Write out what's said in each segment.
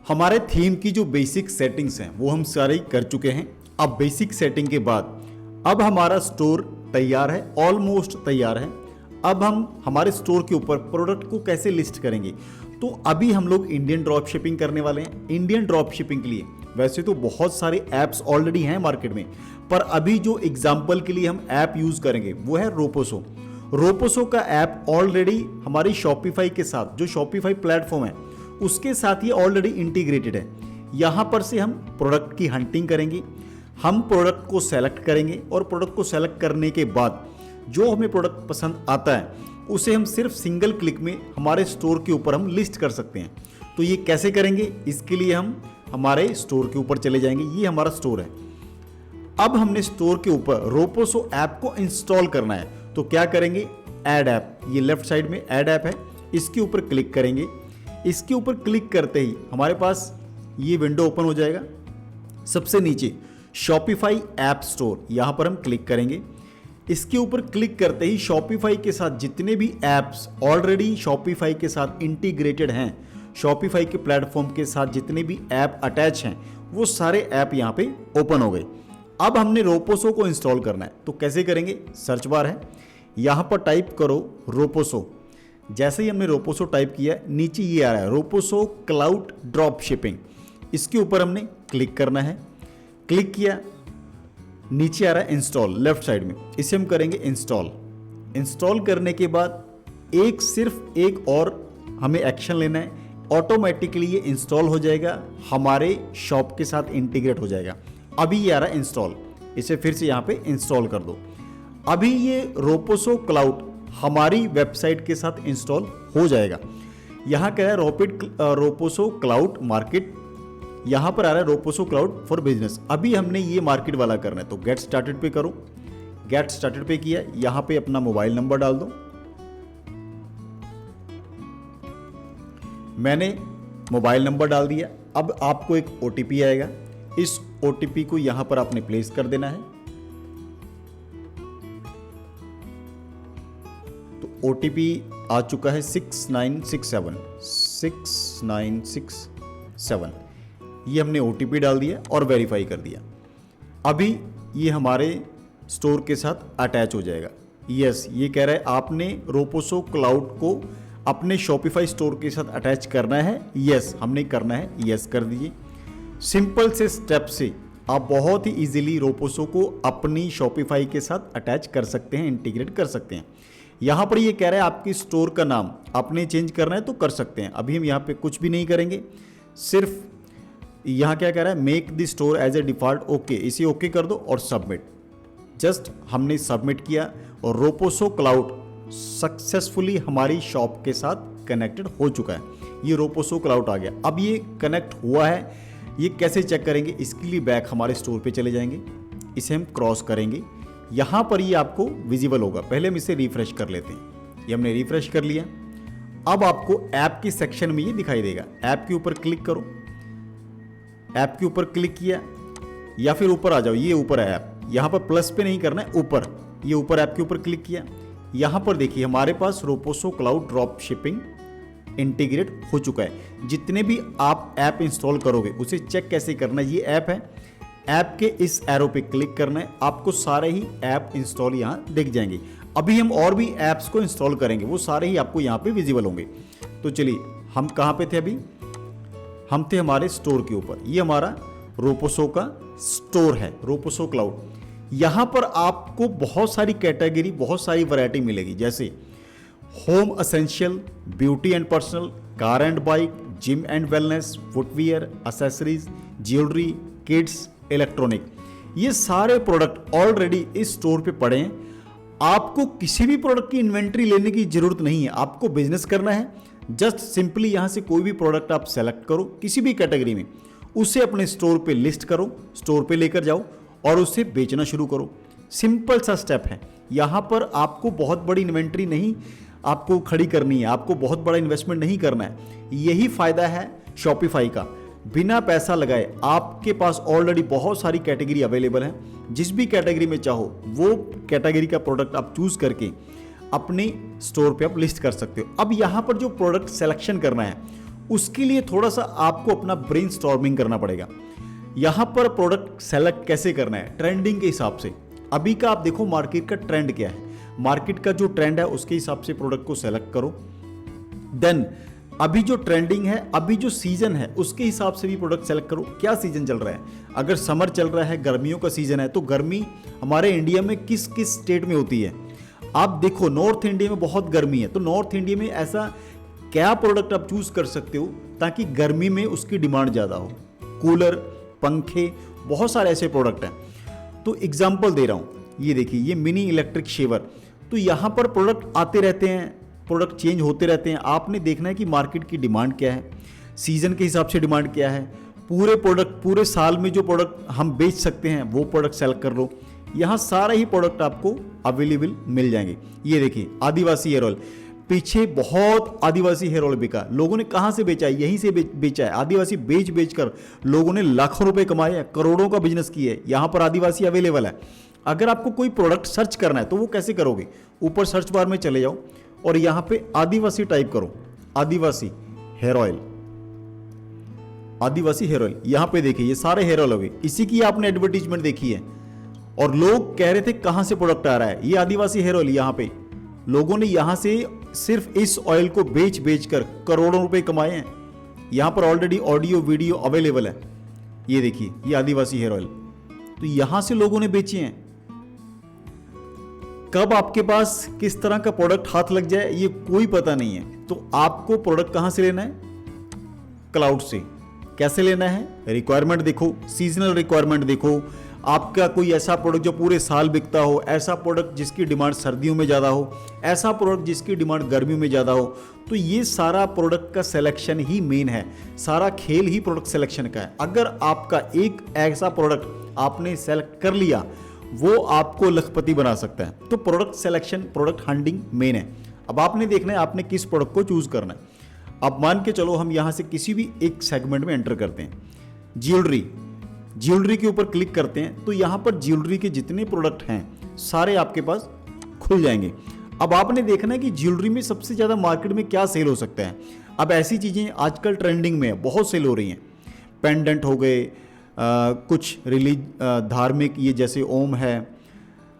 हमारे थीम की जो बेसिक सेटिंग्स हैं वो हम सारे कर चुके हैं। अब बेसिक सेटिंग के बाद अब हमारा स्टोर तैयार है, ऑलमोस्ट तैयार है। अब हम हमारे स्टोर के ऊपर प्रोडक्ट को कैसे लिस्ट करेंगे, तो अभी हम लोग इंडियन ड्रॉप शिपिंग करने वाले हैं। इंडियन ड्रॉप शिपिंग के लिए वैसे तो बहुत सारे ऐप्स ऑलरेडी हैं मार्केट में, पर अभी जो एग्जाम्पल के लिए हम ऐप यूज करेंगे वो है रोपोसो। रोपोसो का ऐप ऑलरेडी हमारी शॉपिफाई के साथ, जो शॉपिफाई प्लेटफॉर्म है उसके साथ ये ऑलरेडी इंटीग्रेटेड है। यहां पर से हम प्रोडक्ट की हंटिंग करेंगे, हम प्रोडक्ट को सेलेक्ट करेंगे और प्रोडक्ट को सेलेक्ट करने के बाद जो हमें प्रोडक्ट पसंद आता है उसे हम सिर्फ सिंगल क्लिक में हमारे स्टोर के ऊपर हम लिस्ट कर सकते हैं। तो ये कैसे करेंगे, इसके लिए हम हमारे स्टोर के ऊपर चले जाएंगे। ये हमारा स्टोर है। अब हमने स्टोर के ऊपर रोपोसो ऐप को इंस्टॉल करना है, तो क्या करेंगे, ऐड ऐप, ये लेफ्ट साइड में ऐड ऐप है, इसके ऊपर क्लिक करेंगे। इसके ऊपर क्लिक करते ही हमारे पास ये विंडो ओपन हो जाएगा। सबसे नीचे शॉपिफाई ऐप स्टोर, यहां पर हम क्लिक करेंगे। इसके ऊपर क्लिक करते ही शॉपिफाई के साथ जितने भी ऐप्स ऑलरेडी शॉपिफाई के साथ इंटीग्रेटेड हैं, शॉपिफाई के प्लेटफॉर्म के साथ जितने भी ऐप अटैच हैं, वो सारे ऐप यहां पे ओपन हो गए। अब हमने रोपोसो को इंस्टॉल करना है, तो कैसे करेंगे, सर्च बार है, यहां पर टाइप करो रोपोसो। जैसे ही हमने रोपोसो टाइप किया, नीचे ये आ रहा है रोपोसो क्लाउड ड्रॉप शिपिंग। इसके ऊपर हमने क्लिक करना है। क्लिक किया, नीचे आ रहा है इंस्टॉल लेफ्ट साइड में, इसे हम करेंगे इंस्टॉल। इंस्टॉल करने के बाद सिर्फ एक और हमें एक्शन लेना है, ऑटोमेटिकली ये इंस्टॉल हो जाएगा, हमारे शॉप के साथ इंटीग्रेट हो जाएगा। अभी ये आ रहा है इंस्टॉल, इसे फिर से यहाँ पे इंस्टॉल कर दो। अभी ये रोपोसो क्लाउड हमारी वेबसाइट के साथ इंस्टॉल हो जाएगा। यहाँ कह रहा है रोपोसो क्लाउड मार्केट, यहाँ पर आ रहा है रोपोसो क्लाउड फॉर बिजनेस। अभी हमने ये मार्केट वाला करना है, तो गेट स्टार्टेड पे करो। गेट स्टार्टेड पे किया, यहाँ पे अपना मोबाइल नंबर डाल दो। मैंने मोबाइल नंबर डाल दिया। अब आपको एक OTP आएगा, इस OTP को यहाँ पर आपने प्लेस कर देना है। तो OTP आ चुका है 6967। ये हमने OTP डाल दिया और वेरीफाई कर दिया। अभी ये हमारे स्टोर के साथ अटैच हो जाएगा। यस, ये कह रहा है आपने रोपोसो क्लाउड को अपने शॉपिफाई स्टोर के साथ अटैच करना है। यस, हमने करना है, यस कर दीजिए। सिंपल से स्टेप से आप बहुत ही इजीली रोपोसो को अपनी शॉपिफाई के साथ अटैच कर सकते हैं, इंटीग्रेट कर सकते हैं। यहाँ पर ये कह रहा है आपकी स्टोर का नाम आपने चेंज करना है तो कर सकते हैं। अभी हम यहाँ पे कुछ भी नहीं करेंगे, सिर्फ यहाँ क्या कह रहा है, make the store as a default, okay, इसे ओके कर दो और सबमिट। जस्ट हमने सबमिट किया और रोपोसो क्लाउड सक्सेसफुली हमारी शॉप के साथ कनेक्टेड हो चुका है। ये रोपोसो क्लाउड आ गया। अब ये कनेक्ट हुआ है, ये कैसे चेक करेंगे, इसके लिए बैक हमारे स्टोर पे चले जाएंगे, इसे हम क्रॉस करेंगे। यहाँ पर ये आपको विजिबल होगा। पहले हम इसे रिफ्रेश कर लेते हैं। ये हमने रिफ्रेश कर लिया। अब आपको ऐप की सेक्शन में ये दिखाई देगा। ऐप के ऊपर क्लिक करो। ऐप के ऊपर क्लिक किया या फिर ऊपर आ जाओ, ये ऊपर है ऐप, यहाँ पर प्लस पे नहीं करना है, ऊपर, ये ऊपर ऐप के ऊपर क्लिक किया। यहाँ पर देखिए हमारे पास Roposo cloud drop shipping integrate हो चुका है। जितने भी आप ऐप इंस्टॉल करोगे उसे चेक कैसे करना है, ये ऐप है, ऐप के इस एरो पे क्लिक करना है, आपको सारे ही ऐप इंस्टॉल यहाँ दिख जाएंगे। अभी हम और भी ऐप्स को इंस्टॉल करेंगे, वो सारे ही आपको यहाँ पे विजिबल होंगे। तो चलिए, हम कहाँ पे थे अभी, हम थे हमारे स्टोर के ऊपर। ये हमारा रोपोसो का स्टोर है, रोपोसो क्लाउड। यहाँ पर आपको बहुत सारी कैटेगरी, बहुत सारी वैरायटी मिलेगी, जैसे home essential, beauty and personal, car and bike, gym and wellness, footwear, accessories, jewellery, kids, electronic. ये सारे प्रोडक्ट ऑलरेडी इस स्टोर पे पड़े हैं। आपको किसी भी प्रोडक्ट की इन्वेंट्री लेने की जरूरत नहीं है। आपको बिजनेस करना है, जस्ट सिंपली यहां से कोई भी प्रोडक्ट आप सेलेक्ट करो किसी भी कैटेगरी में, उसे अपने स्टोर पे लिस्ट करो, स्टोर पे लेकर जाओ और उसे बेचना शुरू करो। सिंपल सा स्टेप है। यहां पर आपको बहुत बड़ी इन्वेंट्री नहीं आपको खड़ी करनी है, आपको बहुत बड़ा इन्वेस्टमेंट नहीं करना है। यही फायदा है शॉपिफाई का। बिना पैसा लगाए आपके पास ऑलरेडी बहुत सारी कैटेगरी अवेलेबल है। जिस भी कैटेगरी में चाहो वो कैटेगरी का प्रोडक्ट आप चूज करके अपने स्टोर पे आप लिस्ट कर सकते हो। अब यहाँ पर जो प्रोडक्ट सिलेक्शन करना है उसके लिए थोड़ा सा आपको अपना ब्रेनस्टॉर्मिंग करना पड़ेगा। यहाँ पर प्रोडक्ट सेलेक्ट कैसे करना है, ट्रेंडिंग के हिसाब से। अभी का आप देखो मार्केट का ट्रेंड क्या है, मार्केट का जो ट्रेंड है उसके हिसाब से प्रोडक्ट को सेलेक्ट करो। देन अभी जो ट्रेंडिंग है, अभी जो सीजन है उसके हिसाब से भी प्रोडक्ट सेलेक्ट करो। क्या सीजन चल रहा है, अगर समर चल रहा है, गर्मियों का सीजन है, तो गर्मी हमारे इंडिया में किस किस स्टेट में होती है। आप देखो नॉर्थ इंडिया में बहुत गर्मी है, तो नॉर्थ इंडिया में ऐसा क्या प्रोडक्ट आप चूज कर सकते हो ताकि गर्मी में उसकी डिमांड ज़्यादा हो। कूलर, पंखे, बहुत सारे ऐसे प्रोडक्ट हैं। तो एग्जाम्पल दे रहा हूँ, ये देखिए ये मिनी इलेक्ट्रिक शेवर। तो यहाँ पर प्रोडक्ट आते रहते हैं, प्रोडक्ट चेंज होते रहते हैं। आपने देखना है कि मार्केट की डिमांड क्या है, सीजन के हिसाब से डिमांड क्या है, पूरे प्रोडक्ट पूरे साल में जो प्रोडक्ट हम बेच सकते हैं वो प्रोडक्ट सेलेक्ट कर लो। यहाँ सारा ही प्रोडक्ट आपको अवेलेबल मिल जाएंगे। ये देखिए आदिवासी हेयर ऑयल, पीछे बहुत आदिवासी हेयर ऑयल बिका, लोगों ने कहाँ से बेचा है, यहीं से बेचा है। आदिवासी बेच कर लोगों ने लाखों रुपए कमाए हैं, करोड़ों का बिजनेस किया है। यहाँ पर आदिवासी अवेलेबल है। अगर आपको कोई प्रोडक्ट सर्च करना है तो वो कैसे करोगे, ऊपर सर्च बार में चले जाओ और यहाँ पे आदिवासी टाइप करो, आदिवासी हेयर ऑयल, आदिवासी हेयर ऑयल। यहाँ पे देखिए ये सारे हेयर ऑयल हो गए, इसी की आपने एडवर्टीजमेंट देखी है और लोग कह रहे थे कहाँ से प्रोडक्ट आ रहा है, ये आदिवासी हेयर ऑयल। यहाँ पे लोगों ने यहाँ से सिर्फ इस ऑयल को बेच कर करोड़ों रुपए कमाए हैं। यहाँ पर ऑलरेडी ऑडियो वीडियो अवेलेबल है। ये देखिए ये आदिवासी हेयर ऑयल, तो यहाँ से लोगों ने बेचे हैं। कब आपके पास किस तरह का प्रोडक्ट हाथ लग जाए ये कोई पता नहीं है। तो आपको प्रोडक्ट कहां से लेना है, क्लाउड से। कैसे लेना है, रिक्वायरमेंट देखो, सीजनल रिक्वायरमेंट देखो, आपका कोई ऐसा प्रोडक्ट जो पूरे साल बिकता हो, ऐसा प्रोडक्ट जिसकी डिमांड सर्दियों में ज़्यादा हो, ऐसा प्रोडक्ट जिसकी डिमांड गर्मियों में ज़्यादा हो। तो ये सारा प्रोडक्ट का सिलेक्शन ही मेन है, सारा खेल ही प्रोडक्ट सिलेक्शन का है। अगर आपका एक ऐसा प्रोडक्ट आपने सेलेक्ट कर लिया वो आपको लखपति बना सकता है। तो product selection, product hunting main है। अब आपने देखना है आपने किस प्रोडक्ट को चूज करना है। अब मान के चलो हम यहां से किसी भी एक सेगमेंट में एंटर करते हैं, ज्वेलरी के ऊपर क्लिक करते हैं, तो यहां पर ज्वेलरी के जितने प्रोडक्ट हैं सारे आपके पास खुल जाएंगे। अब आपने देखना है कि ज्वेलरी में सबसे ज्यादा मार्केट में क्या सेल हो सकता है। अब ऐसी चीजें आजकल ट्रेंडिंग में बहुत सेल हो रही हैं, पेंडेंट हो गए, कुछ रिलीज धार्मिक, ये जैसे ओम है,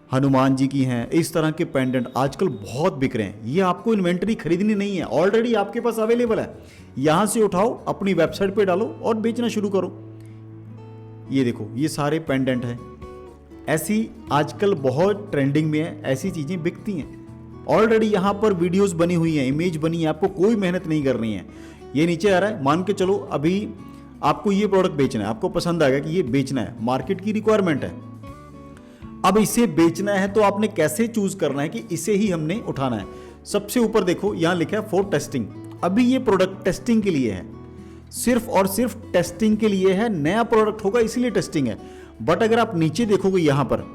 हनुमान जी की हैं, इस तरह के पेंडेंट आजकल बहुत बिक रहे हैं। ये आपको इन्वेंटरी खरीदनी नहीं है, ऑलरेडी आपके पास अवेलेबल है। यहां से उठाओ, अपनी वेबसाइट पे डालो और बेचना शुरू करो। ये देखो ये सारे पेंडेंट हैं, ऐसी आजकल बहुत ट्रेंडिंग में है, ऐसी चीजें बिकती हैं। ऑलरेडी यहां पर वीडियोस बनी हुई हैं, इमेज बनी है, आपको कोई मेहनत नहीं करनी है। ये नीचे आ रहा है, मान के चलो अभी आपको ये प्रोडक्ट बेचना है, आपको पसंद आ गया कि ये बेचना है, मार्केट की रिक्वायरमेंट है। अब इसे बेचना है तो आपने कैसे चूज करना है कि इसे ही हमने उठाना है। सबसे ऊपर देखो यहां लिखा है फॉर टेस्टिंग। अभी ये प्रोडक्ट टेस्टिंग के लिए है, सिर्फ और सिर्फ टेस्टिंग के लिए है, नया प्रोडक्ट होगा इसलिए टेस्टिंग है। बट अगर आप नीचे देखोगे यहां per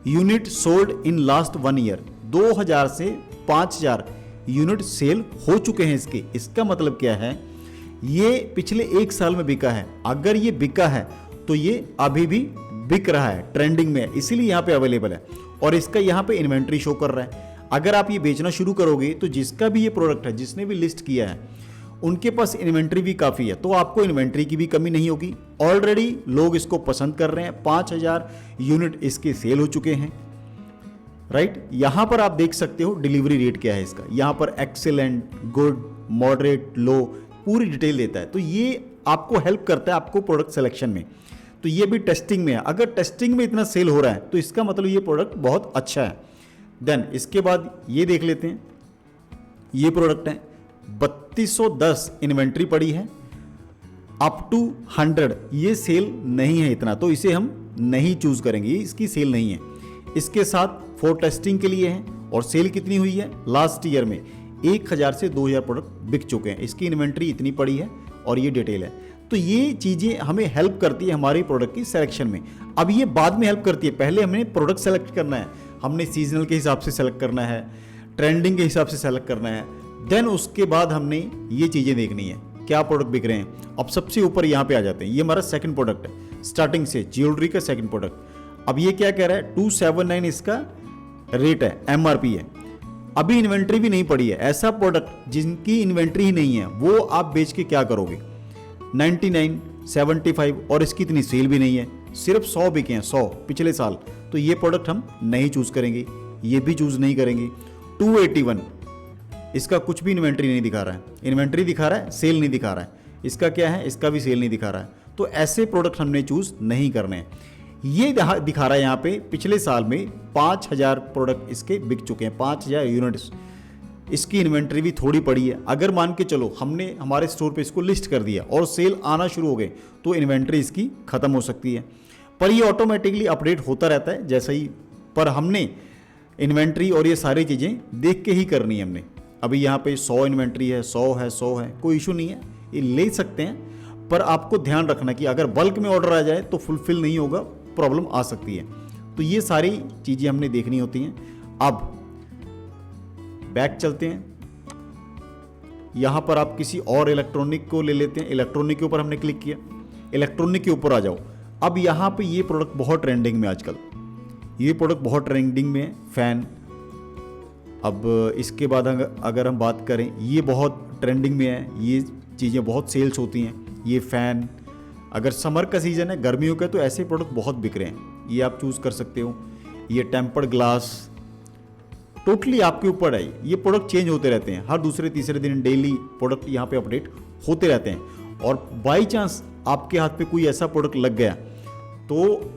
unit sold in last 1 year, 2000 से 5000 यूनिट सेल हो चुके हैं इसके। इसका मतलब क्या है, ये पिछले 1 साल में बिका है। अगर ये बिका है तो ये अभी भी बिक रहा है, ट्रेंडिंग में है, इसीलिए यहाँ पे अवेलेबल है और इसका यहाँ पे इन्वेंट्री शो कर रहा है। अगर आप ये बेचना शुरू करोगे तो जिसका भी ये प्रोडक्ट है, जिसने भी लिस्ट किया है, उनके पास इन्वेंट्री भी काफ़ी है, तो आपको इन्वेंट्री की भी कमी नहीं होगी। ऑलरेडी लोग इसको पसंद कर रहे हैं, 5000 यूनिट इसके सेल हो चुके हैं, राइट। यहां पर आप देख सकते हो डिलीवरी रेट क्या है इसका, यहां पर एक्सेलेंट, गुड, मॉडरेट, लो पूरी डिटेल देता है। तो ये आपको हेल्प करता है आपको प्रोडक्ट सिलेक्शन में। तो ये भी टेस्टिंग में है। अगर टेस्टिंग में इतना सेल हो रहा है तो इसका मतलब ये प्रोडक्ट बहुत अच्छा है। देन इसके बाद ये देख लेते हैं, ये प्रोडक्ट है 3210 इन्वेंट्री पड़ी है, अप टू 100 ये सेल नहीं है इतना, तो इसे हम नहीं चूज करेंगे, इसकी सेल नहीं है। इसके साथ फॉर टेस्टिंग के लिए है और सेल कितनी हुई है, लास्ट ईयर में 1000 से 2000 प्रोडक्ट बिक चुके हैं, इसकी इन्वेंट्री इतनी पड़ी है और ये डिटेल है। तो ये चीज़ें हमें हेल्प करती है हमारी प्रोडक्ट की सिलेक्शन में। अब ये बाद में हेल्प करती है, पहले हमें प्रोडक्ट सेलेक्ट करना है, हमने सीजनल के हिसाब से सेलेक्ट करना है, ट्रेंडिंग के हिसाब से सेलेक्ट करना है, देन उसके बाद हमने ये चीज़ें देखनी है क्या प्रोडक्ट बिक रहे हैं। अब सबसे ऊपर यहाँ पे आ जाते हैं, ये हमारा सेकंड प्रोडक्ट है, स्टार्टिंग से ज्वेलरी का सेकंड प्रोडक्ट। अब ये क्या कह रहा है, 279 इसका रेट है, MRP है। अभी इन्वेंट्री भी नहीं पड़ी है, ऐसा प्रोडक्ट जिनकी इन्वेंट्री ही नहीं है वो आप बेच के क्या करोगे? 99, 75 और इसकी इतनी सेल भी नहीं है, सिर्फ 100 बिके हैं, 100 पिछले साल। तो ये प्रोडक्ट हम नहीं चूज करेंगे, ये भी चूज नहीं करेंगे। 281 इसका कुछ भी इन्वेंट्री नहीं दिखा रहा है, इन्वेंट्री दिखा रहा है, सेल नहीं दिखा रहा है। इसका क्या है? इसका भी सेल नहीं दिखा रहा है। तो ऐसे प्रोडक्ट हमने चूज नहीं करने हैं। ये दिखा रहा है यहाँ पे पिछले साल में 5000 प्रोडक्ट इसके बिक चुके हैं, 5000 यूनिट्स। इसकी इन्वेंट्री भी थोड़ी पड़ी है। अगर मान के चलो हमने हमारे स्टोर पे इसको लिस्ट कर दिया और सेल आना शुरू हो गए तो इन्वेंट्री इसकी खत्म हो सकती है। पर ये ऑटोमेटिकली अपडेट होता रहता है जैसा ही, पर हमने इन्वेंट्री और ये सारी चीज़ें देख के ही करनी है हमने। अभी यहाँ पे 100 इन्वेंट्री है, 100 है, कोई इशू नहीं है, ये ले सकते हैं। पर आपको ध्यान रखना कि अगर बल्क में ऑर्डर आ जाए तो फुलफिल नहीं होगा, प्रॉब्लम आ सकती है। तो ये सारी चीज़ें हमने देखनी होती हैं। अब बैक चलते हैं, यहाँ पर आप किसी और इलेक्ट्रॉनिक को ले लेते हैं। इलेक्ट्रॉनिक के ऊपर हमने क्लिक किया, इलेक्ट्रॉनिक के ऊपर आ जाओ। अब यहाँ पे ये प्रोडक्ट बहुत ट्रेंडिंग में आजकल, ये प्रोडक्ट बहुत ट्रेंडिंग में है, फैन। अब इसके बाद अगर हम बात करें, ये बहुत ट्रेंडिंग में है, ये चीज़ें बहुत सेल्स होती हैं। ये फ़ैन, अगर समर का सीज़न है, गर्मियों का, तो ऐसे प्रोडक्ट बहुत बिक रहे हैं, ये आप चूज़ कर सकते हो। ये टेम्पर्ड ग्लास, टोटली आपके ऊपर है। ये प्रोडक्ट चेंज होते रहते हैं, हर दूसरे तीसरे दिन डेली प्रोडक्ट यहाँ पे अपडेट होते रहते हैं। और बाई चांस आपके हाथ पे कोई ऐसा प्रोडक्ट लग गया तो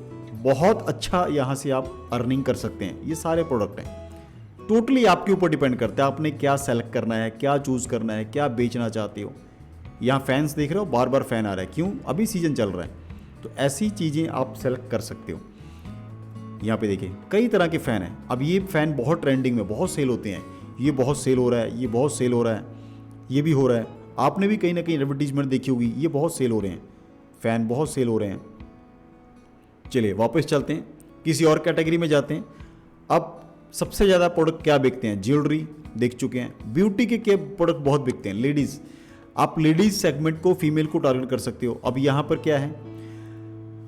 बहुत अच्छा यहाँ से आप अर्निंग कर सकते हैं। ये सारे प्रोडक्ट हैं, टोटली आपके ऊपर डिपेंड करता है आपने क्या सेलेक्ट करना है, क्या चूज़ करना है, क्या बेचना चाहते हो। यहाँ फैंस देख रहे हो, बार बार फैन आ रहा है, क्यों? अभी सीजन चल रहा है। तो ऐसी चीज़ें आप सेलेक्ट कर सकते हो। यहाँ पे देखिए कई तरह के फ़ैन हैं। अब ये फ़ैन बहुत ट्रेंडिंग में, बहुत सेल होते हैं। ये बहुत सेल हो रहा है, ये बहुत सेल हो रहा है, ये भी हो रहा है। आपने भी कहीं ना कहीं एडवर्टीजमेंट देखी होगी, ये बहुत सेल हो रहे हैं, फ़ैन बहुत सेल हो रहे हैं। चलिए वापस चलते हैं, किसी और कैटेगरी में जाते हैं। अब सबसे ज़्यादा प्रोडक्ट क्या बिकते हैं? ज्वेलरी देख चुके हैं। ब्यूटी के प्रोडक्ट बहुत बिकते हैं। लेडीज़, आप लेडीज़ सेगमेंट को, फीमेल को टारगेट कर सकते हो। अब यहाँ पर क्या है?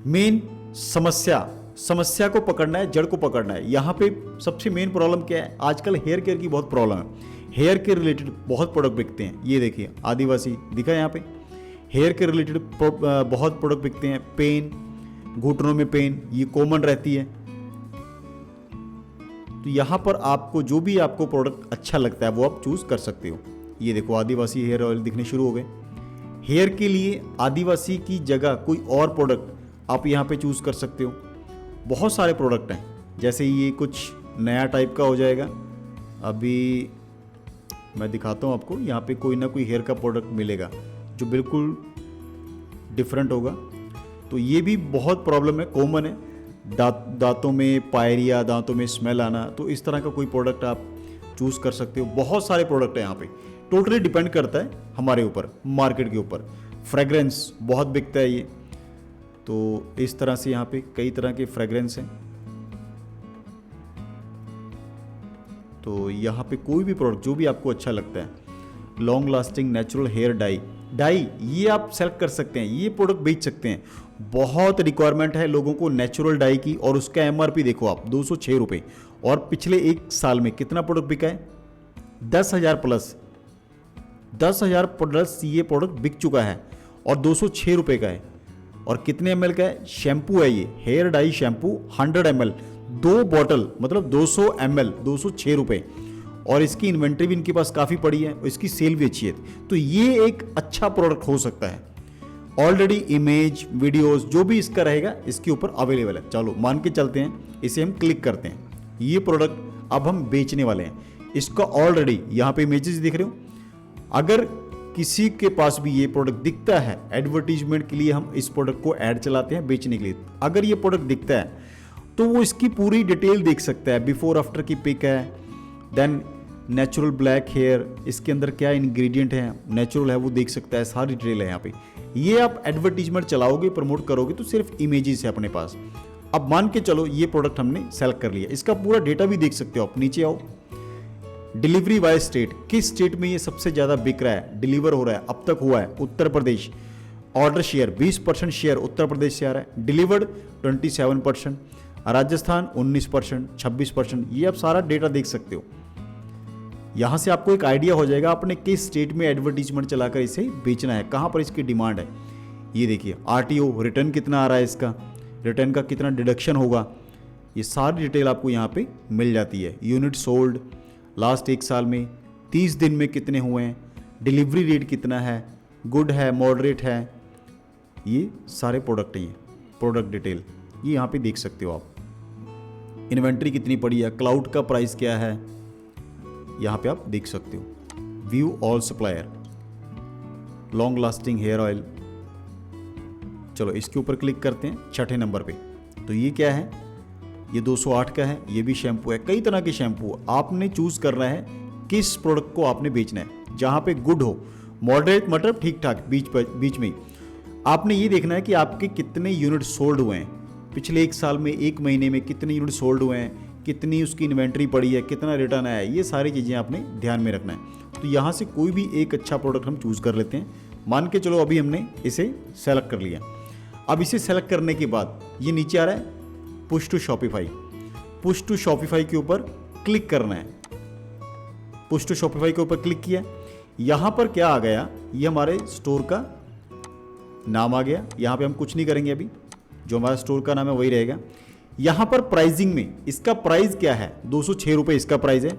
मेन समस्या को पकड़ना है, जड़ को पकड़ना है। यहाँ पे सबसे मेन प्रॉब्लम क्या है? आजकल हेयर केयर की बहुत प्रॉब्लम है। हेयर केयर रिलेटेड बहुत प्रोडक्ट बिकते हैं। ये देखिए आदिवासी दिखा यहाँ पे, हेयर केयर रिलेटेड बहुत प्रोडक्ट बिकते हैं। पेन, घुटनों में पेन, ये कॉमन रहती है। तो यहाँ पर आपको जो भी आपको प्रोडक्ट अच्छा लगता है वो आप चूज कर सकते हो। ये देखो आदिवासी हेयर ऑयल दिखने शुरू हो गए। हेयर के लिए आदिवासी की जगह कोई और प्रोडक्ट आप यहाँ पे चूज कर सकते हो। बहुत सारे प्रोडक्ट हैं, जैसे ये कुछ नया टाइप का हो जाएगा। अभी मैं दिखाता हूँ आपको, यहाँ पे कोई ना कोई हेयर का प्रोडक्ट मिलेगा जो बिल्कुल डिफरेंट होगा। तो ये भी बहुत प्रॉब्लम है, कॉमन है। दांतों में पायरिया, दांतों में स्मेल आना, तो इस तरह का कोई प्रोडक्ट आप चूज़ कर सकते हो। बहुत सारे प्रोडक्ट हैं यहाँ पे, टोटली डिपेंड करता है हमारे ऊपर, मार्केट के ऊपर। फ्रेग्रेंस बहुत बिकता है ये, तो इस तरह से यहाँ पे कई तरह के फ्रेग्रेंस हैं। तो यहाँ पे कोई भी प्रोडक्ट जो भी आपको अच्छा लगता है। Long lasting natural hair dye, ये आप सेलेक्ट कर सकते हैं, ये प्रोडक्ट बेच सकते हैं। बहुत रिक्वायरमेंट है लोगों को नेचुरल डाई की, और उसका एमआरपी देखो आप 206 रुपये। और पिछले एक साल में कितना प्रोडक्ट बिका है? 10,000 प्लस, 10,000 प्लस ये प्रोडक्ट बिक चुका है और 206 रुपये का है। और कितने ml का है? शैम्पू है ये, hair dye shampoo 100 ml, 2 bottle मतलब 200 ml, 206 रुपये। और इसकी इन्वेंट्री भी इनके पास काफ़ी पड़ी है, और इसकी सेल भी अच्छी है। तो ये एक अच्छा प्रोडक्ट हो सकता है। ऑलरेडी इमेज, वीडियोस जो भी इसका रहेगा इसके ऊपर अवेलेबल है। चलो मान के चलते हैं, इसे हम क्लिक करते हैं। ये प्रोडक्ट अब हम बेचने वाले हैं। इसका ऑलरेडी यहाँ पे इमेजेस दिख रहे हो। अगर किसी के पास भी ये प्रोडक्ट दिखता है, एडवर्टीजमेंट के लिए हम इस प्रोडक्ट को ऐड चलाते हैं बेचने के लिए। अगर ये प्रोडक्ट दिखता है तो वो इसकी पूरी डिटेल देख सकता है। बिफोर आफ्टर की पिक है, देन नेचुरल ब्लैक हेयर, इसके अंदर क्या इंग्रेडिएंट है, नेचुरल है, वो देख सकता है। सारी डिटेल है यहाँ पे। ये आप एडवर्टीजमेंट चलाओगे, प्रमोट करोगे तो सिर्फ इमेजेस है अपने पास। अब मान के चलो ये प्रोडक्ट हमने सेलेक्ट कर लिया, इसका पूरा डेटा भी देख सकते हो आप। नीचे आओ, डिलीवरी बाय स्टेट, किस स्टेट में ये सबसे ज़्यादा बिक रहा है, डिलीवर हो रहा है, अब तक हुआ है? Uttar Pradesh. Order share 20% share Uttar Pradesh से आ रहा है। डिलीवर्ड 27%, राजस्थान 19%, 26%। ये आप सारा डेटा देख सकते हो। यहाँ से आपको एक आइडिया हो जाएगा आपने किस स्टेट में एडवर्टीजमेंट चलाकर इसे बेचना है, कहाँ पर इसकी डिमांड है। ये देखिए आरटीओ रिटर्न कितना आ रहा है, इसका रिटर्न का कितना डिडक्शन होगा, ये सारी डिटेल आपको यहाँ पे मिल जाती है। यूनिट सोल्ड लास्ट 1 साल में 30 दिन में कितने हुए हैं, डिलीवरी रेट कितना है, गुड है, मॉडरेट है, ये सारे प्रोडक्ट हैं, प्रोडक्ट डिटेल ये यहाँ पे देख सकते हो आप। इन्वेंट्री कितनी पड़ी है, क्लाउड का प्राइस क्या है, यहाँ पे आप देख सकते हो। View all supplier, long lasting hair oil, चलो इसके ऊपर क्लिक करते हैं 6ठे नंबर पे। तो ये क्या है, ये 208 का है, ये भी शैम्पू है, कई तरह के शैम्पू। आपने चूज करना है किस प्रोडक्ट को आपने बेचना है, जहाँ पे गुड हो, मॉडरेट मतलब ठीक ठाक बीच में ही। आपने ये देखना है कि आपके कितने यूनिट सोल्ड हुए हैं, पिछले 1 साल में 1 महीने में कितने यूनिट सोल्ड हुए हैं, कितनी उसकी इन्वेंट्री पड़ी है, कितना रिटर्न आया है, ये सारी चीज़ें आपने ध्यान में रखना है। तो यहाँ से कोई भी एक अच्छा प्रोडक्ट हम चूज़ कर लेते हैं। मान के चलो अभी हमने इसे सेलेक्ट कर लिया। अब इसे सेलेक्ट करने के बाद ये नीचे आ रहा है push to Shopify. Push to Shopify के ऊपर क्लिक करना है। पुश टू शॉपिफाई के ऊपर क्लिक किया, यहाँ पर क्या आ गया, ये हमारे स्टोर का नाम आ गया। यहाँ पे हम कुछ नहीं करेंगे, अभी जो हमारा स्टोर का नाम है वही रहेगा। यहाँ पर प्राइसिंग में इसका प्राइस क्या है, 206 रुपये इसका प्राइस है।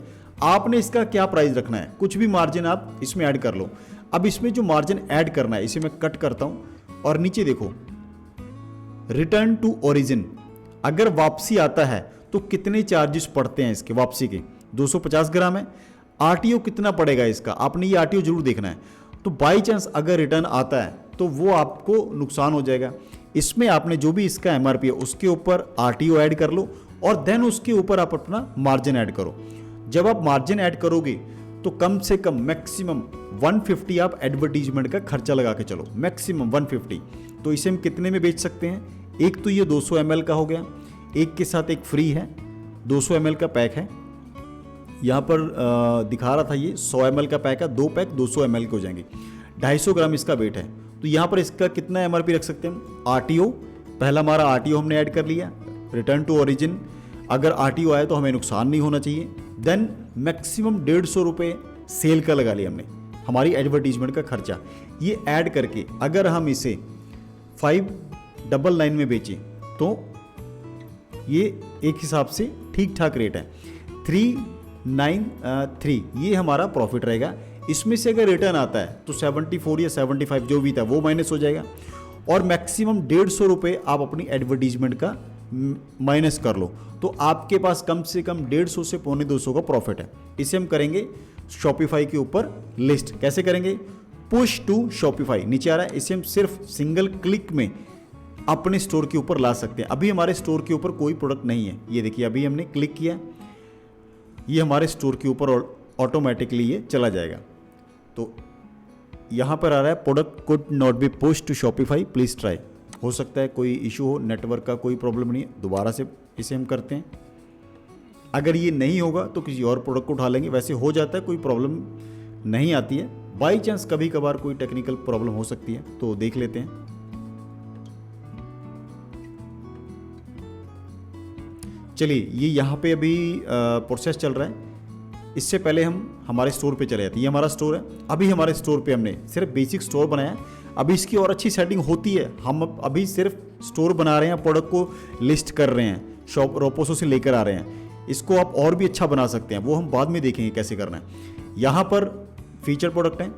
आपने इसका क्या प्राइस रखना है, कुछ भी मार्जिन आप इसमें ऐड कर लो। अब इसमें जो मार्जिन ऐड करना है इसे मैं कट करता हूँ और नीचे देखो रिटर्न टू ओरिजिन, अगर वापसी आता है तो कितने चार्जेस पड़ते हैं इसके वापसी के, 250 ग्राम है। आरटीओ कितना पड़ेगा इसका, आपने ये आरटीओ जरूर देखना है। तो बाई चांस अगर रिटर्न आता है तो वो आपको नुकसान हो जाएगा। इसमें आपने जो भी इसका एमआरपी है उसके ऊपर आरटीओ ऐड कर लो और देन उसके ऊपर आप अपना मार्जिन ऐड करो। जब आप मार्जिन ऐड करोगे तो कम से कम मैक्सिमम 150 आप एडवर्टीजमेंट का खर्चा लगा के चलो, मैक्सिमम 150। तो इसे हम कितने में बेच सकते हैं, एक तो ये 200 ml का हो गया, एक के साथ एक फ्री है, 200 ml का पैक है। यहाँ पर दिखा रहा था ये 100 ml का पैक है, 2 पैक 200 ml के हो जाएंगे, 250 ग्राम इसका वेट है। तो यहाँ पर इसका कितना एमआरपी रख सकते हैं हम। आरटीओ, पहला हमारा आरटीओ हमने ऐड कर लिया, रिटर्न टू ओरिजिन, अगर आरटीओ आए तो हमें नुकसान नहीं होना चाहिए। देन मैक्सिमम 150 रुपये सेल का लगा लिया हमने, हमारी एडवर्टीजमेंट का खर्चा। ये ऐड करके अगर हम इसे 599 में बेचें तो ये एक हिसाब से ठीक ठाक रेट है। 393 ये हमारा प्रॉफिट रहेगा। इसमें से अगर रिटर्न आता है तो 74 या 75 जो भी था वो माइनस हो जाएगा और मैक्सिमम 150 रुपये आप अपनी एडवर्टीजमेंट का माइनस कर लो, तो आपके पास कम से कम 150 से पौने 200 का प्रॉफिट है। इसे हम करेंगे शॉपिफाई के ऊपर लिस्ट। कैसे करेंगे, पुश टू शॉपिफाई नीचे आ रहा है, इसे हम सिर्फ सिंगल क्लिक में अपने स्टोर के ऊपर ला सकते हैं। अभी हमारे स्टोर के ऊपर कोई प्रोडक्ट नहीं है, ये देखिए अभी हमने क्लिक किया, ये हमारे स्टोर के ऊपर ऑटोमेटिकली ये चला जाएगा। तो यहाँ पर आ रहा है product could not be push to Shopify please try. हो सकता है कोई इशू हो, नेटवर्क का कोई प्रॉब्लम नहीं है, दोबारा से इसे हम करते हैं। अगर ये नहीं होगा तो किसी और प्रोडक्ट को उठा लेंगे, वैसे हो जाता है, कोई प्रॉब्लम नहीं आती है। बाई चांस कभी कभार कोई टेक्निकल प्रॉब्लम हो सकती है, तो देख लेते हैं। चलिए ये यहाँ पे अभी प्रोसेस चल रहा है। इससे पहले हम हमारे स्टोर पे चले जाते हैं। ये हमारा स्टोर है, अभी हमारे स्टोर पे हमने सिर्फ बेसिक स्टोर बनाया है। अभी इसकी और अच्छी सेटिंग होती है, हम अभी सिर्फ स्टोर बना रहे हैं, प्रोडक्ट को लिस्ट कर रहे हैं, शॉप रोपोसो से लेकर आ रहे हैं। इसको आप और भी अच्छा बना सकते हैं, वो हम बाद में देखेंगे कैसे करना है। यहाँ पर फीचर प्रोडक्ट है,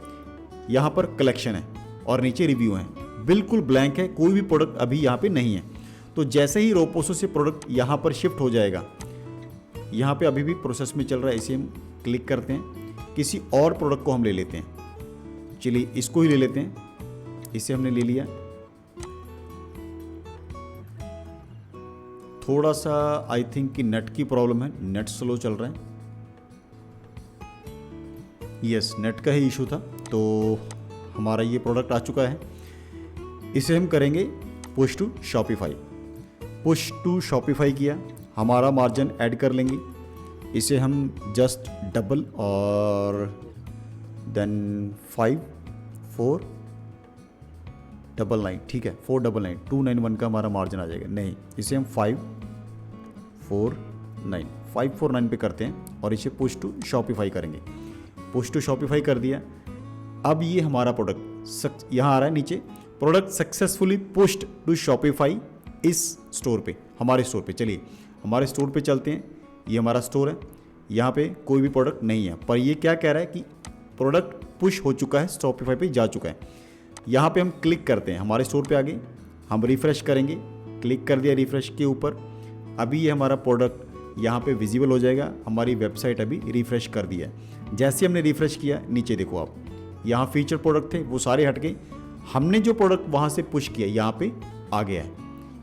यहाँ पर कलेक्शन है और नीचे रिव्यू है, बिल्कुल ब्लैंक है, कोई भी प्रोडक्ट अभी यहाँ पे नहीं है। तो जैसे ही रोपोसो से प्रोडक्ट यहाँ पर शिफ्ट हो जाएगा, यहाँ पे अभी भी प्रोसेस में चल रहा है, इसे हम क्लिक करते हैं, किसी और प्रोडक्ट को हम ले लेते हैं। चलिए इसको ही ले लेते हैं, इसे हमने ले लिया। थोड़ा सा आई थिंक कि नेट की प्रॉब्लम है, नेट स्लो चल रहा है। यस, नेट का ही इशू था। तो हमारा ये प्रोडक्ट आ चुका है, इसे हम करेंगे push to Shopify. Push to Shopify किया, हमारा मार्जिन ऐड कर लेंगे, इसे हम जस्ट डबल और देन 5499, ठीक है 499, 291 का हमारा मार्जिन आ जाएगा। नहीं, इसे हम 549 पे करते हैं और इसे पुश टू शॉपिफाई करेंगे। पुश टू शॉपिफाई कर दिया। अब ये हमारा प्रोडक्ट यहाँ आ रहा है नीचे, product successfully pushed to Shopify इस स्टोर पे, हमारे स्टोर पे। चलिए हमारे स्टोर पे चलते हैं। ये हमारा स्टोर है, यहाँ पे कोई भी प्रोडक्ट नहीं है, पर ये क्या कह रहा है कि प्रोडक्ट पुश हो चुका है, शॉपिफाई पे जा चुका है। यहाँ पे हम क्लिक करते हैं, हमारे स्टोर पे आ गए, हम रिफ़्रेश करेंगे, क्लिक कर दिया रिफ़्रेश के ऊपर। अभी ये हमारा प्रोडक्ट यहाँ पे विजिबल हो जाएगा। हमारी वेबसाइट अभी रिफ़्रेश कर दिया है। जैसे हमने रिफ़्रेश किया, नीचे देखो आप, यहाँ फीचर प्रोडक्ट थे वो सारे हट गए। हमने जो प्रोडक्ट वहाँ से पुश किया यहाँ पे आ गया है,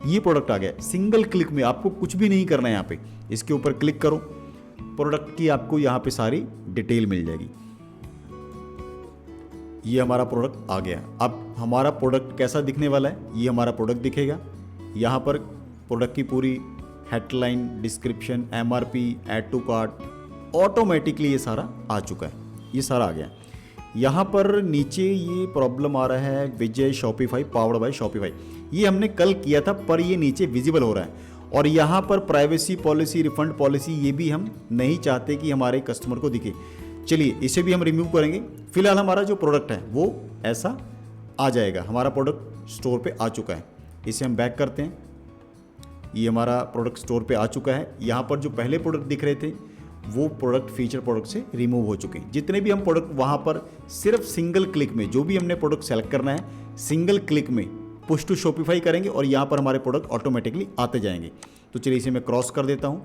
ये प्रोडक्ट आ गया है। सिंगल क्लिक में आपको कुछ भी नहीं करना है। यहाँ पे इसके ऊपर क्लिक करो, प्रोडक्ट की आपको यहाँ पे सारी डिटेल मिल जाएगी। ये हमारा प्रोडक्ट आ गया। अब हमारा प्रोडक्ट कैसा दिखने वाला है, ये हमारा प्रोडक्ट दिखेगा। यहाँ पर प्रोडक्ट की पूरी headline, description, MRP, add to cart, automatically ये सारा आ चुका है, ये सारा आ गया। यहाँ पर नीचे ये प्रॉब्लम आ रहा है, विजय शॉपिफाई पावर्ड बाय शॉपिफाई, ये हमने कल किया था पर ये नीचे विजिबल हो रहा है। और यहाँ पर प्राइवेसी पॉलिसी, रिफंड पॉलिसी, ये भी हम नहीं चाहते कि हमारे कस्टमर को दिखे। चलिए इसे भी हम रिमूव करेंगे। फिलहाल हमारा जो प्रोडक्ट है वो ऐसा आ जाएगा। हमारा प्रोडक्ट स्टोर पे आ चुका है। इसे हम बैक करते हैं। ये हमारा प्रोडक्ट स्टोर पे आ चुका है। यहाँ पर जो पहले प्रोडक्ट दिख रहे थे वो प्रोडक्ट फीचर प्रोडक्ट से रिमूव हो चुके हैं। जितने भी हम प्रोडक्ट वहाँ पर सिर्फ सिंगल क्लिक में, जो भी हमने प्रोडक्ट सेलेक्ट करना है, सिंगल क्लिक में पुश टू शॉपिफाई करेंगे और यहाँ पर हमारे प्रोडक्ट ऑटोमेटिकली आते जाएंगे। तो चलिए इसे मैं क्रॉस कर देता हूँ,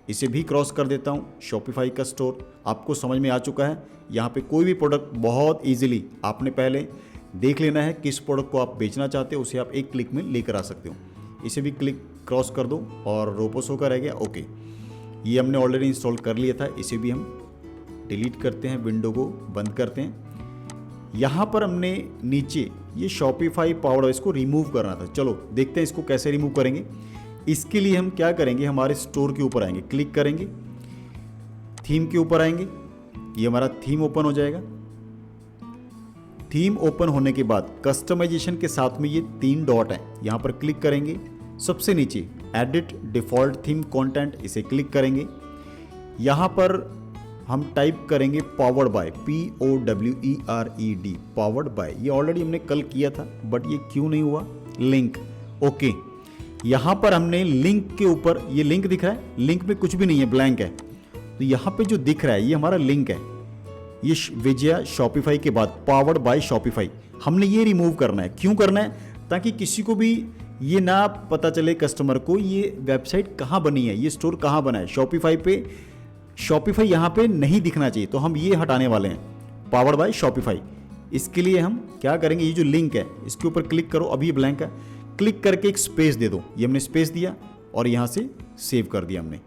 इसे भी क्रॉस कर देता हूँ। शॉपिफाई का स्टोर आपको समझ में आ चुका है। यहाँ पे कोई भी प्रोडक्ट बहुत ईजिली आपने पहले देख लेना है, किस प्रोडक्ट को आप बेचना चाहते हो, उसे आप एक क्लिक में लेकर आ सकते हो। इसे भी क्लिक क्रॉस कर दो और रोपोसो का रह गया। ओके, ये हमने ऑलरेडी इंस्टॉल कर लिया था। इसे भी हम डिलीट करते हैं, विंडो को बंद करते हैं। यहाँ पर हमने नीचे ये शॉपिफाई पावर्ड, इसको रिमूव करना था। चलो देखते हैं इसको कैसे रिमूव करेंगे। इसके लिए हम क्या करेंगे, हमारे स्टोर के ऊपर आएंगे, क्लिक करेंगे, थीम के ऊपर आएंगे, ये हमारा थीम ओपन हो जाएगा। थीम ओपन होने के बाद कस्टमाइजेशन के साथ में ये 3 डॉट हैं, यहाँ पर क्लिक करेंगे। सबसे नीचे एडिट डिफ़ॉल्ट थीम कंटेंट, इसे क्लिक करेंगे। यहाँ पर हम टाइप करेंगे powered by, POWERED, powered by. ये ऑलरेडी हमने कल किया था बट ये क्यों नहीं हुआ, लिंक। ओके, यहाँ पर हमने लिंक के ऊपर, ये लिंक दिख रहा है, लिंक में कुछ भी नहीं है, ब्लैंक है। तो यहाँ पे जो दिख रहा है ये हमारा लिंक है। ये विजय शॉपिफाई के बाद पावर्ड बाय शॉपिफाई, हमने ये रिमूव करना है। क्यों करना है, ताकि किसी को भी ये ना पता चले कस्टमर को ये वेबसाइट कहाँ बनी है, ये स्टोर कहाँ बना है। शॉपिफाई पे, शॉपिफाई यहाँ पे नहीं दिखना चाहिए, तो हम ये हटाने वाले हैं, पावर्ड बाय शॉपिफाई। इसके लिए हम क्या करेंगे, ये जो लिंक है इसके ऊपर क्लिक करो, अभी ये ब्लैंक है, क्लिक करके एक स्पेस दे दो। ये हमने स्पेस दिया और यहाँ से सेव कर दिया हमने।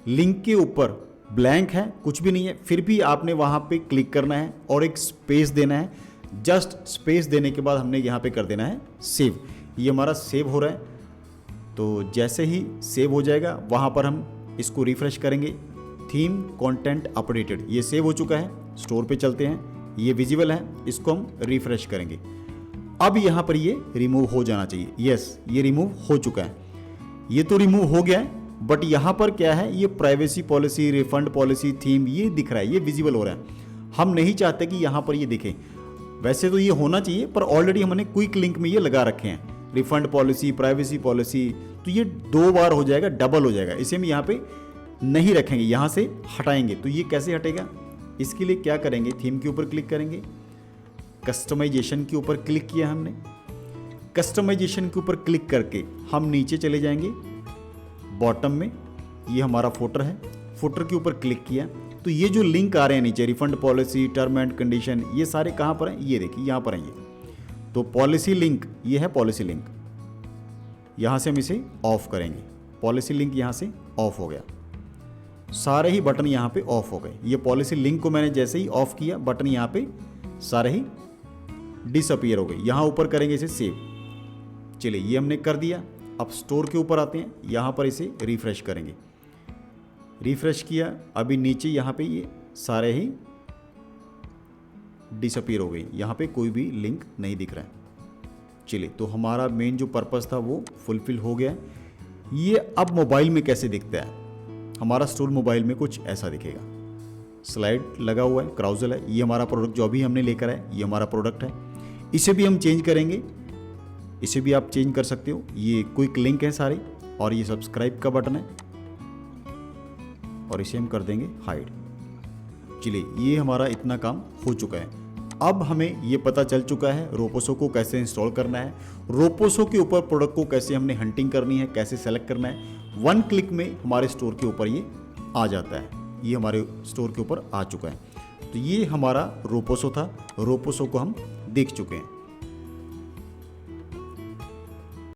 लिंक के ऊपर ब्लैंक है, कुछ भी नहीं है, फिर भी आपने वहाँ पे क्लिक करना है और एक स्पेस देना है। जस्ट स्पेस देने के बाद हमने यहाँ पे कर देना है सेव। ये हमारा सेव हो रहा है। तो जैसे ही सेव हो जाएगा वहाँ पर हम इसको रिफ़्रेश करेंगे। थीम कंटेंट अपडेटेड, ये सेव हो चुका है। स्टोर पे चलते हैं, ये विजिबल है, इसको हम रिफ़्रेश करेंगे। अब यहाँ पर ये रिमूव हो जाना चाहिए। यस, ये रिमूव हो चुका है। ये तो रिमूव हो गया है, बट यहाँ पर क्या है, ये privacy policy, refund policy, theme, ये दिख रहा है, ये विजिबल हो रहा है। हम नहीं चाहते कि यहाँ पर ये दिखे। वैसे तो ये होना चाहिए, पर ऑलरेडी हमने क्विक लिंक में ये लगा रखे हैं, रिफंड पॉलिसी, प्राइवेसी पॉलिसी, तो ये 2 बार हो जाएगा, डबल हो जाएगा। इसे हम यहाँ पे नहीं रखेंगे, यहाँ से हटाएंगे। तो ये कैसे हटेगा, इसके लिए क्या करेंगे, थीम के ऊपर क्लिक करेंगे, कस्टमाइजेशन के ऊपर क्लिक किया हमने। कस्टमाइजेशन के ऊपर क्लिक करके हम नीचे चले जाएंगे, बॉटम में ये हमारा फुटर है, फुटर के ऊपर क्लिक किया तो ये जो लिंक आ रहे हैं नीचे, refund policy, term and condition, ये सारे कहाँ पर हैं, ये देखिए यहाँ पर हैं ये। तो पॉलिसी लिंक, ये है पॉलिसी लिंक, यहाँ से हम इसे ऑफ करेंगे। पॉलिसी लिंक यहाँ से ऑफ हो गया, सारे ही बटन यहाँ पे ऑफ हो गए। ये पॉलिसी लिंक को मैंने जैसे ही ऑफ किया, बटन यहाँ पे सारे ही डिसअपीयर हो गए। यहाँ ऊपर करेंगे इसे सेव। चलिए ये हमने कर दिया। अब स्टोर के ऊपर आते हैं, यहाँ पर इसे रिफ्रेश करेंगे। रिफ्रेश किया, अभी नीचे यहाँ पे ये सारे ही डिसअपीयर हो गई, यहाँ पे कोई भी लिंक नहीं दिख रहा है। चलिए, तो हमारा मेन जो पर्पस था वो फुलफिल हो गया। ये अब मोबाइल में कैसे दिखता है, हमारा स्टोर मोबाइल में कुछ ऐसा दिखेगा। स्लाइड लगा हुआ है, क्राउजल है, ये हमारा प्रोडक्ट जो अभी हमने लेकर आए, ये हमारा प्रोडक्ट है। इसे भी हम चेंज करेंगे, इसे भी आप चेंज कर सकते हो। ये क्विक लिंक है सारी, और ये सब्सक्राइब का बटन है, और इसे हम कर देंगे हाइड। चलिए, ये हमारा इतना काम हो चुका है। अब हमें ये पता चल चुका है रोपोसो को कैसे इंस्टॉल करना है, रोपोसो के ऊपर प्रोडक्ट को कैसे हमने हंटिंग करनी है, कैसे सेलेक्ट करना है। 1 क्लिक में हमारे स्टोर के ऊपर ये आ जाता है। ये हमारे स्टोर के ऊपर आ चुका है। तो ये हमारा रोपोसो था, रोपोसो को हम देख चुके हैं।